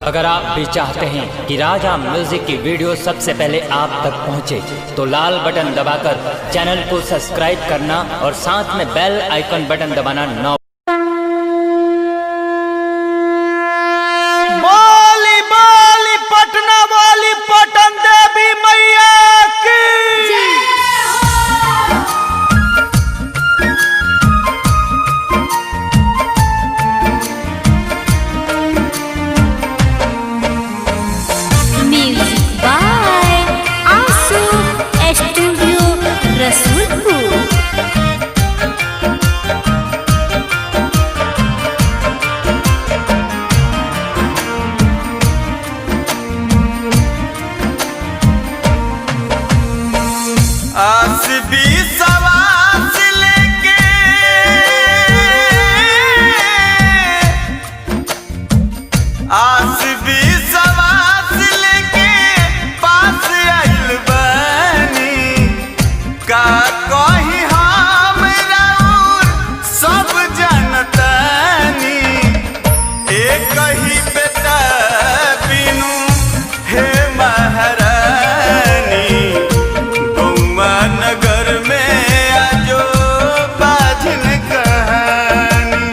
अगर आप भी चाहते हैं कि राजा म्यूजिक की वीडियो सबसे पहले आप तक पहुंचे, तो लाल बटन दबाकर चैनल को सब्सक्राइब करना और साथ में बेल आइकन बटन दबाना न बोली बोली पटना वाली पटन देवी मैया की म्यूजिक बाय आंसू स्टूडियो रसूलपुर। आस भी सवास लेके आस भी सवास लेके पास आइल बानी का कहीं हम राउर सब जनतानी एक ही बेटा बिनु हे महारानी नगर में आजो बाजन कहानी।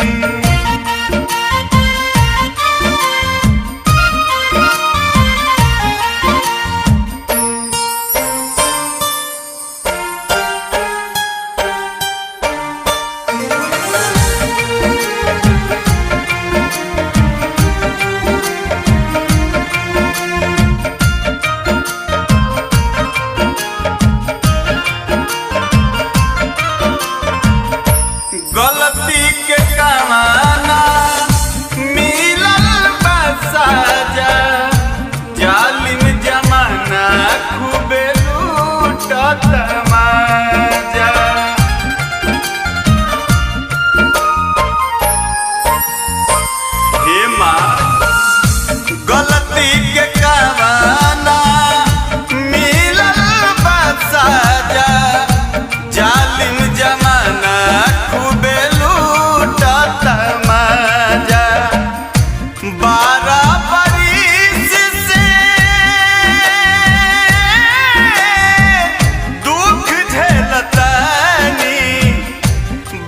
गलती के कमाना मिलल बसाजा, जालिम जमाना खूबे लूटत माजा। हे माँ गलती के कमाना मिलल बसाजा, जालिम जमाना खूबे लूटत माजा। 12 बरिस से दुख झेलतानी,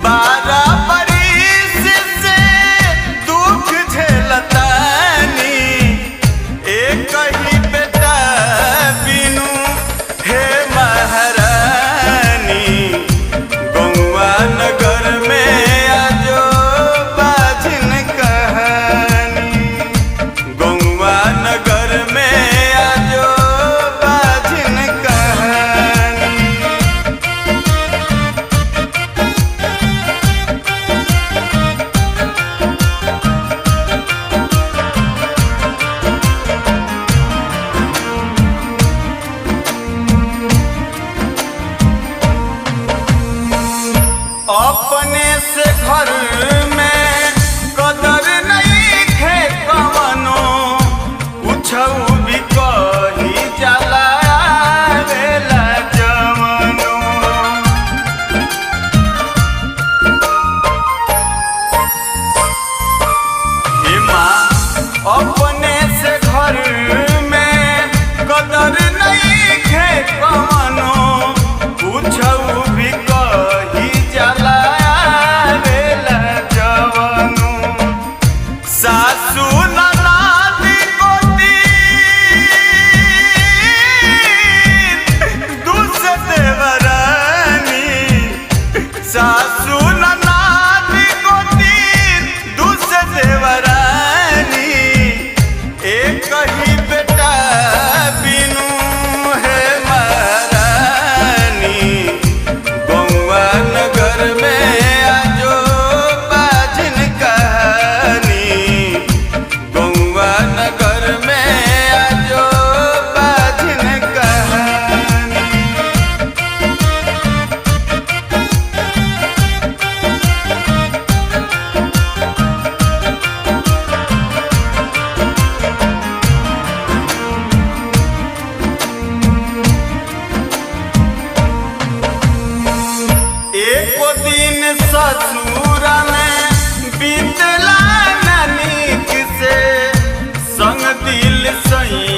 12 बरिस से दुख झेलतानी, एक ही बेटा बिनु हे महारानी नगर में आजो बाजन कहानी। दिल सही